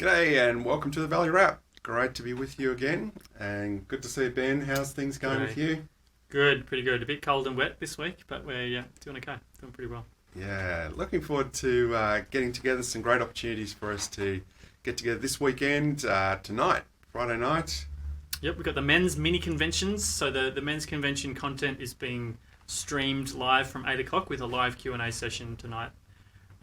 G'day and welcome to the Valley Wrap. Great to be with you again and good to see you, Ben. How's things going with you? Good, pretty good. A bit cold and wet this week, but we're doing okay, doing pretty well. Yeah, looking forward to getting together. Some great opportunities for us to get together this weekend, tonight, Friday night. Yep, we've got the men's mini conventions. So the men's convention content is being streamed live from 8 o'clock with a live Q&A session tonight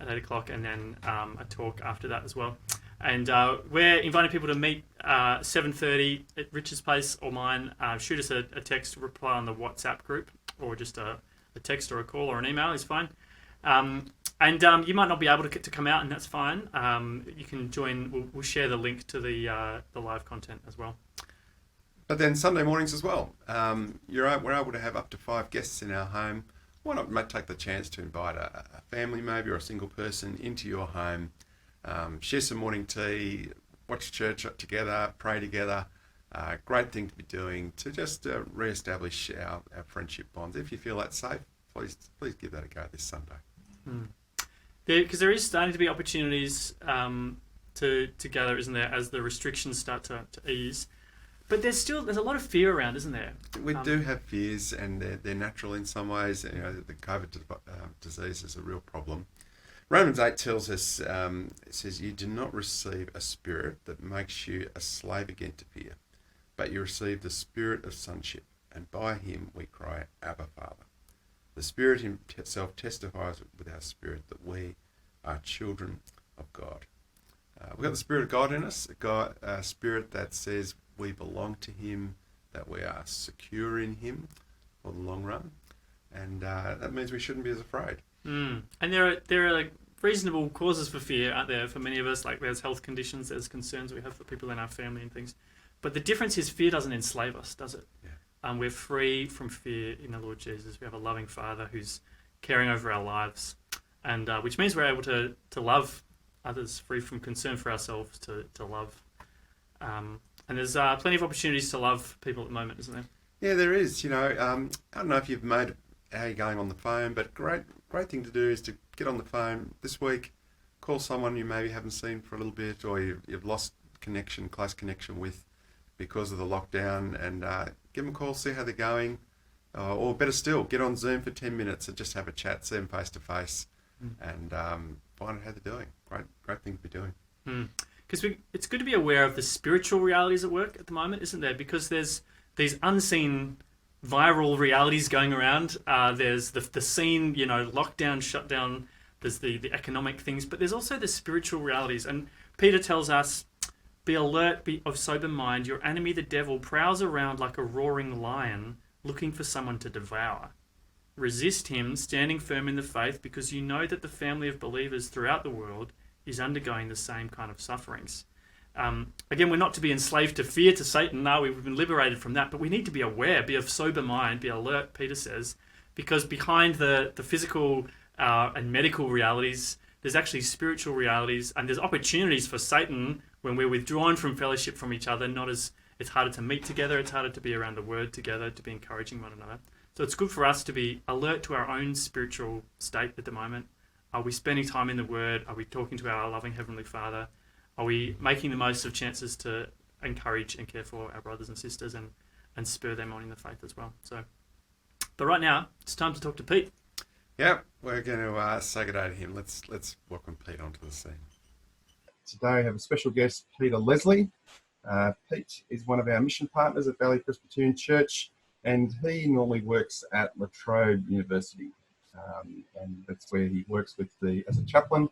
at 8 o'clock and then a talk after that as well. And we're inviting people to meet 7:30 at Rich's place or mine. Shoot us a text, reply on the WhatsApp group, or just a text or a call or an email is fine. And you might not be able to come out, and that's fine. You can join. We'll share the link to the live content as well. But then Sunday mornings as well. We're able to have up to 5 guests in our home. Why not take the chance to invite a family maybe or a single person into your home? Share some morning tea, watch church together, pray together. Great thing to be doing to just re-establish our friendship bonds. If you feel that's safe, please give that a go this Sunday. Because there is starting to be opportunities to gather, isn't there, as the restrictions start to ease. But there's a lot of fear around, isn't there? We do have fears, and they're natural in some ways. You know, the COVID disease is a real problem. Romans 8 tells us, it says, you do not receive a spirit that makes you a slave again to fear, but you receive the spirit of sonship, and by him we cry, Abba, Father. The Spirit himself testifies with our spirit that we are children of God. We've got the Spirit of God in us, a spirit that says we belong to him, that we are secure in him for the long run, and that means we shouldn't be as afraid. And there are reasonable causes for fear, aren't there, for many of us? Like there's health conditions, there's concerns we have for people in our family and things. But the difference is fear doesn't enslave us, does it? Yeah. We're free from fear in the Lord Jesus. We have a loving Father who's caring over our lives, and which means we're able to love others, free from concern for ourselves, to love. And there's plenty of opportunities to love people at the moment, isn't there? Yeah, there is. You know, I don't know if you've made how you're going on the phone, but great thing to do is to get on the phone this week, call someone you maybe haven't seen for a little bit, or you've lost close connection with because of the lockdown, and give them a call, see how they're going, or better still, get on Zoom for 10 minutes and just have a chat, see them face to face, and find out how they're doing. Great thing to be doing. Because it's good to be aware of the spiritual realities at work at the moment, isn't there? Because there's these unseen viral realities going around. There's the scene, lockdown, shutdown. There's the economic things, but there's also the spiritual realities. And Peter tells us, be alert, be of sober mind. Your enemy, the devil, prowls around like a roaring lion looking for someone to devour. Resist him, standing firm in the faith, because you know that the family of believers throughout the world is undergoing the same kind of sufferings. Again, we're not to be enslaved to fear, to Satan. No, we've been liberated from that. But we need to be aware, be of sober mind, be alert, Peter says, because behind the physical and medical realities, there's actually spiritual realities, and there's opportunities for Satan when we're withdrawn from fellowship from each other. It's harder to meet together, it's harder to be around the word together, to be encouraging one another. So it's good for us to be alert to our own spiritual state at the moment. Are we spending time in the Word? Are we talking to our loving Heavenly Father? Are we making the most of chances to encourage and care for our brothers and sisters and spur them on in the faith as well? But right now, it's time to talk to Pete. Yeah, we're going to say good day to him. Let's welcome Pete onto the scene. Today I have a special guest, Peter Leslie. Pete is one of our mission partners at Valley Presbyterian Church, and he normally works at La Trobe University. And that's where he works as a chaplain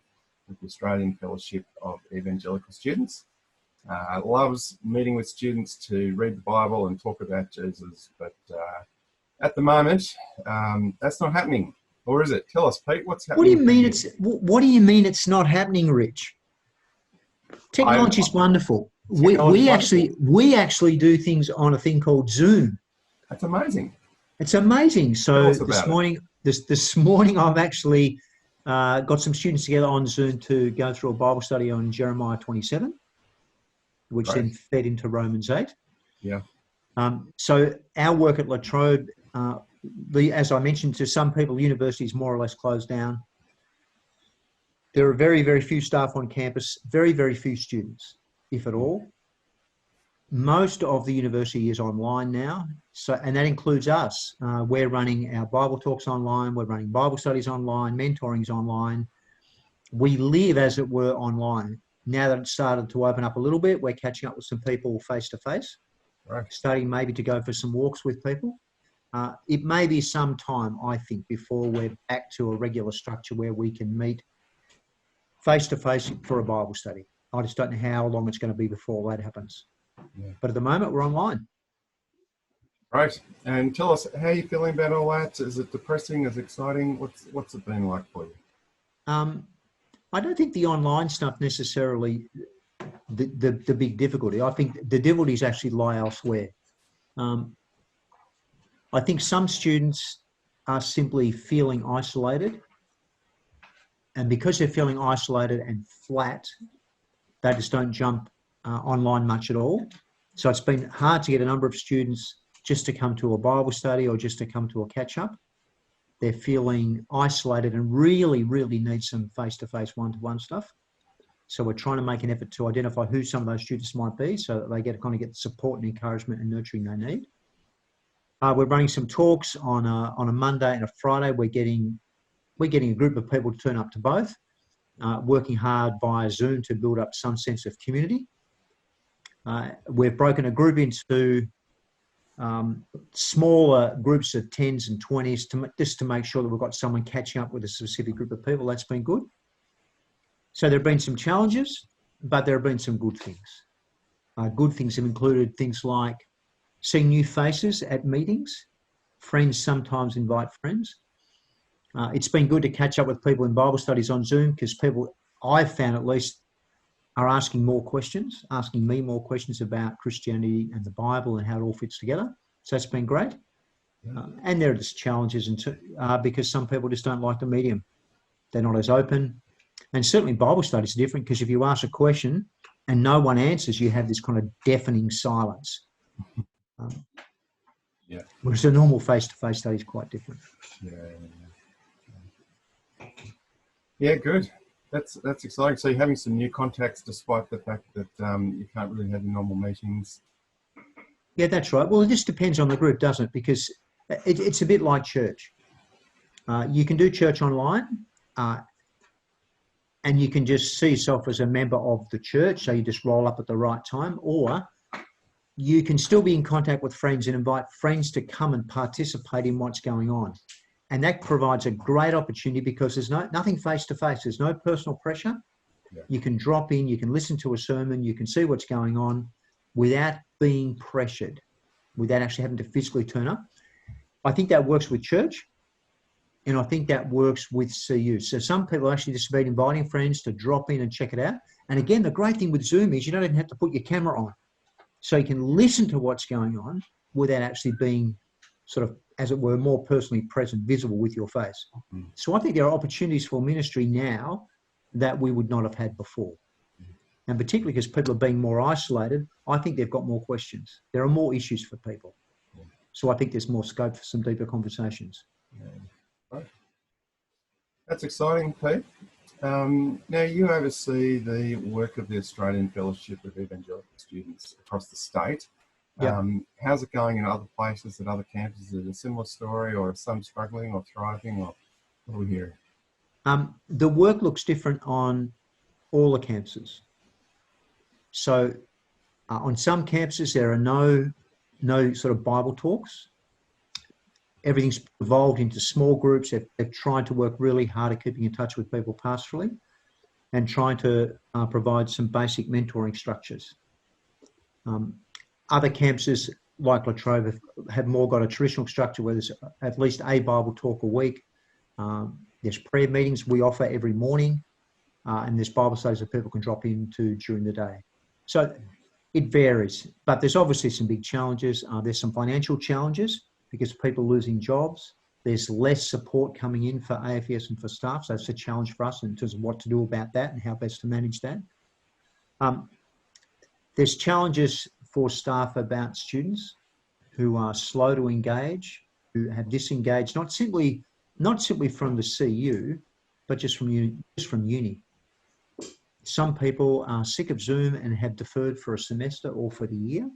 with the Australian Fellowship of Evangelical Students. Loves meeting with students to read the Bible and talk about Jesus, but at the moment, that's not happening. Or is it? Tell us, Pete, what's happening? What do you mean it's not happening, Rich? Technology is wonderful. We actually do things on a thing called Zoom. That's amazing. It's amazing. So this morning I've actually got some students together on Zoom to go through a Bible study on Jeremiah 27, which then fed into Romans 8. Yeah. So our work at La Trobe, as I mentioned to some people, university is more or less closed down. There are very, very few staff on campus, very, very few students, if at all. Most of the university is online now, and that includes us. We're running our Bible talks online, we're running Bible studies online, mentoring's online. We live, as it were, online. Now that it's started to open up a little bit, we're catching up with some people face-to-face, starting maybe to go for some walks with people. It may be some time, I think, before we're back to a regular structure where we can meet face-to-face for a Bible study. I just don't know how long it's going to be before that happens. Yeah. But at the moment, we're online. Right. And tell us, how are you feeling about all that? Is it depressing? Is it exciting? What's it been like for you? I don't think the online stuff necessarily the big difficulty. I think the difficulties actually lie elsewhere. I think some students are simply feeling isolated. And because they're feeling isolated and flat, they just don't jump online much at all. So it's been hard to get a number of students just to come to a Bible study or just to come to a catch-up. They're feeling isolated and really, really need some face-to-face one-to-one stuff. So we're trying to make an effort to identify who some of those students might be so that they get the support and encouragement and nurturing they need. We're running some talks on a Monday and a Friday. We're getting a group of people to turn up to both, working hard via Zoom to build up some sense of community. We've broken a group into smaller groups of 10s and 20s just to make sure that we've got someone catching up with a specific group of people. That's been good. So there have been some challenges, but there have been some good things. Good things have included things like seeing new faces at meetings. Friends sometimes invite friends. It's been good to catch up with people in Bible studies on Zoom because people, I've found at least, are asking me more questions about Christianity and the Bible and how it all fits together. So it's been great. And there are just challenges because some people just don't like the medium. They're not as open. And certainly Bible studies are different because if you ask a question and no one answers, you have this kind of deafening silence. Whereas a normal face-to-face study is quite different. Yeah, good. That's exciting. So you're having some new contacts despite the fact that you can't really have your normal meetings. Yeah, that's right. Well, it just depends on the group, doesn't it? Because it's a bit like church. You can do church online and you can just see yourself as a member of the church, so you just roll up at the right time, or you can still be in contact with friends and invite friends to come and participate in what's going on. And that provides a great opportunity because there's nothing face-to-face. There's no personal pressure. Yeah. You can drop in, you can listen to a sermon, you can see what's going on without being pressured, without actually having to physically turn up. I think that works with church, and I think that works with CU. So some people actually just been inviting friends to drop in and check it out. And again, the great thing with Zoom is you don't even have to put your camera on. So you can listen to what's going on without actually being sort of, as it were, more personally present, visible with your face. Mm-hmm. So I think there are opportunities for ministry now that we would not have had before. Mm-hmm. And particularly because people are being more isolated, I think they've got more questions. There are more issues for people. Mm-hmm. So I think there's more scope for some deeper conversations. Yeah. Right. That's exciting, Pete. Now you oversee the work of the Australian Fellowship of Evangelical Students across the state. Yeah. How's it going in other places, at other campuses? Is it a similar story, or are some struggling or thriving, or what are we hearing? The work looks different on all the campuses. So on some campuses, there are no sort of Bible talks. Everything's evolved into small groups. They've tried to work really hard at keeping in touch with people pastorally and trying to provide some basic mentoring structures. Other campuses like La Trobe have more got a traditional structure where there's at least a Bible talk a week. There's prayer meetings we offer every morning, and there's Bible studies that people can drop into during the day. So it varies, but there's obviously some big challenges. There's some financial challenges because people are losing jobs. There's less support coming in for AFES and for staff, so it's a challenge for us in terms of what to do about that and how best to manage that. There's challenges for staff about students who are slow to engage, who have disengaged, not simply from the CU, but just from uni. Some people are sick of Zoom and have deferred for a semester or for the year.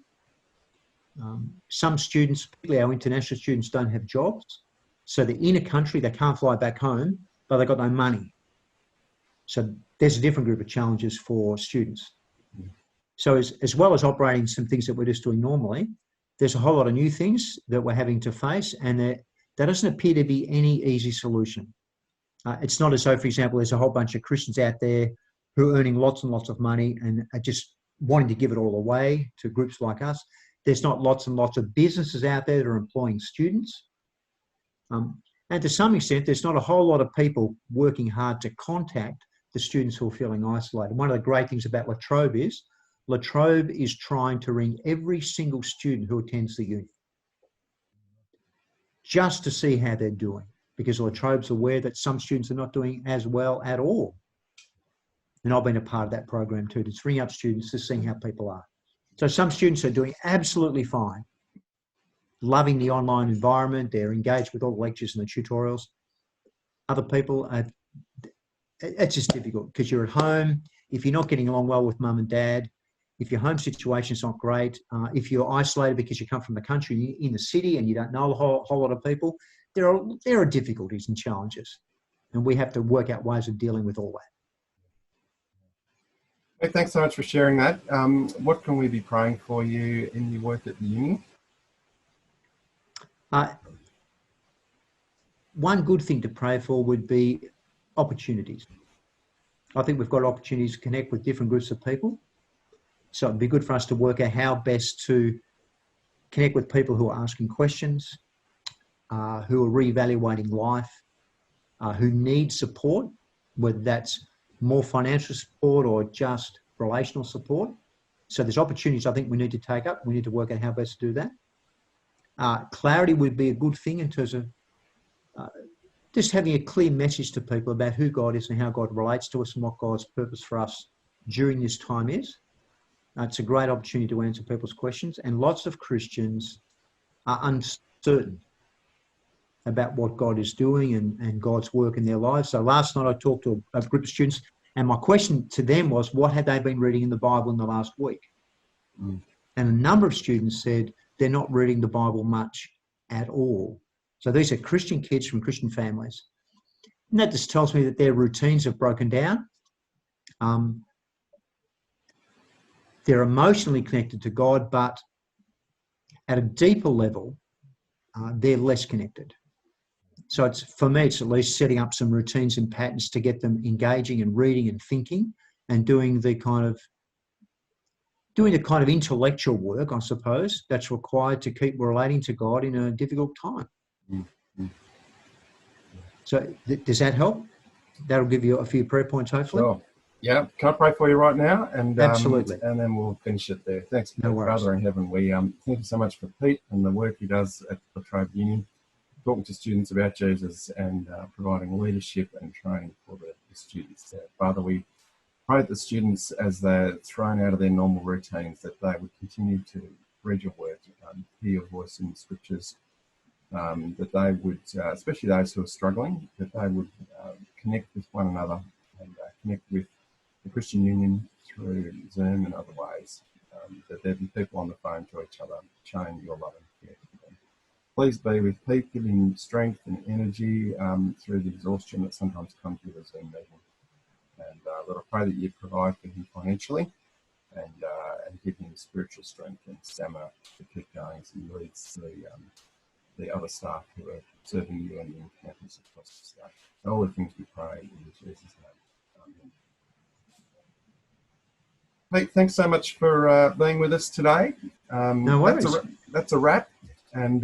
Some students, particularly our international students, don't have jobs. So they're in a country, they can't fly back home, but they've got no money. So there's a different group of challenges for students. So as well as operating some things that we're just doing normally, there's a whole lot of new things that we're having to face, and there doesn't appear to be any easy solution. It's not as though, for example, there's a whole bunch of Christians out there who are earning lots and lots of money and are just wanting to give it all away to groups like us. There's not lots and lots of businesses out there that are employing students. And to some extent, there's not a whole lot of people working hard to contact the students who are feeling isolated. One of the great things about La Trobe is trying to ring every single student who attends the uni just to see how they're doing, because La Trobe's aware that some students are not doing as well at all. And I've been a part of that program too, to ring up students to see how people are. So some students are doing absolutely fine, loving the online environment, they're engaged with all the lectures and the tutorials. Other people, it's just difficult because you're at home. If you're not getting along well with mum and dad, if your home situation is not great, if you're isolated because you come from the country in the city and you don't know a whole lot of people, there are difficulties and challenges. And we have to work out ways of dealing with all that. Hey, thanks so much for sharing that. What can we be praying for you in your work at the uni? One good thing to pray for would be opportunities. I think we've got opportunities to connect with different groups of people. So it'd be good for us to work out how best to connect with people who are asking questions, who are reevaluating life, who need support, whether that's more financial support or just relational support. So there's opportunities I think we need to take up. We need to work out how best to do that. Clarity would be a good thing in terms of just having a clear message to people about who God is and how God relates to us and what God's purpose for us during this time is. It's a great opportunity to answer people's questions, and lots of Christians are uncertain about what God is doing and God's work in their lives. So last night I talked to a group of students, and my question to them was, what had they been reading in the Bible in the last week? And a number of students said they're not reading the Bible much at all. So these are Christian kids from Christian families. And that just tells me that their routines have broken down. They're emotionally connected to God, but at a deeper level, they're less connected. So for me, it's at least setting up some routines and patterns to get them engaging and reading and thinking and doing the kind of intellectual work, I suppose, that's required to keep relating to God in a difficult time. Mm-hmm. So does that help? That'll give you a few prayer points, hopefully. Sure. Yeah. Can I pray for you right now? And absolutely. And then we'll finish it there. Thanks, no worries. Father in heaven. We thank you so much for Pete and the work he does at La Trobe Uni, talking to students about Jesus and providing leadership and training for the students there. Father, we pray that the students, as they're thrown out of their normal routines, that they would continue to read your word, hear your voice in the scriptures, that they would, especially those who are struggling, that they would connect with one another and connect with the Christian Union through Zoom and other ways, that there'd be people on the phone to each other, showing your love and care for them. Please be with Pete, give him strength and energy through the exhaustion that sometimes comes with a Zoom meeting. And Lord, I pray that you provide for him financially and give him spiritual strength and stamina to keep going as he leads the other staff who are serving you and the campus across the state. All the things we pray in Jesus' name. Amen. Pete, thanks so much for being with us today. No worries. That's a wrap. And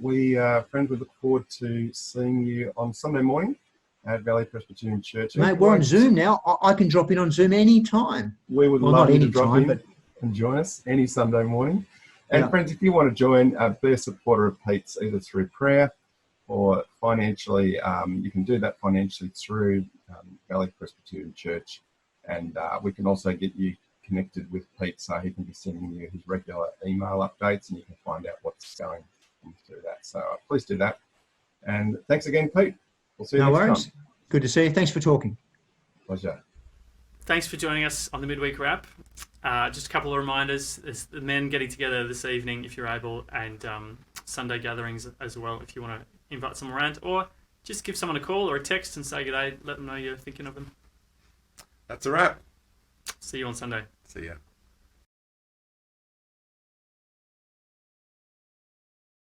we, friends, we look forward to seeing you on Sunday morning at Valley Presbyterian Church. Mate, we're on Zoom now. I can drop in on Zoom anytime. We would love you to drop in and join us any Sunday morning. And friends, if you want to join, be a supporter of Pete's either through prayer or financially. You can do that financially through Valley Presbyterian Church. And we can also get you connected with Pete so he can be sending you his regular email updates and you can find out what's going on through that. So please do that. And thanks again, Pete. We'll see you next time. Good to see you. Thanks for talking. Pleasure. thanks for joining us on the Midweek Wrap. Just a couple of reminders. There's the men getting together this evening, if you're able, and Sunday gatherings as well, if you want to invite someone around, or just give someone a call or a text and say good day. Let them know you're thinking of them. That's a wrap. See you on Sunday. See ya.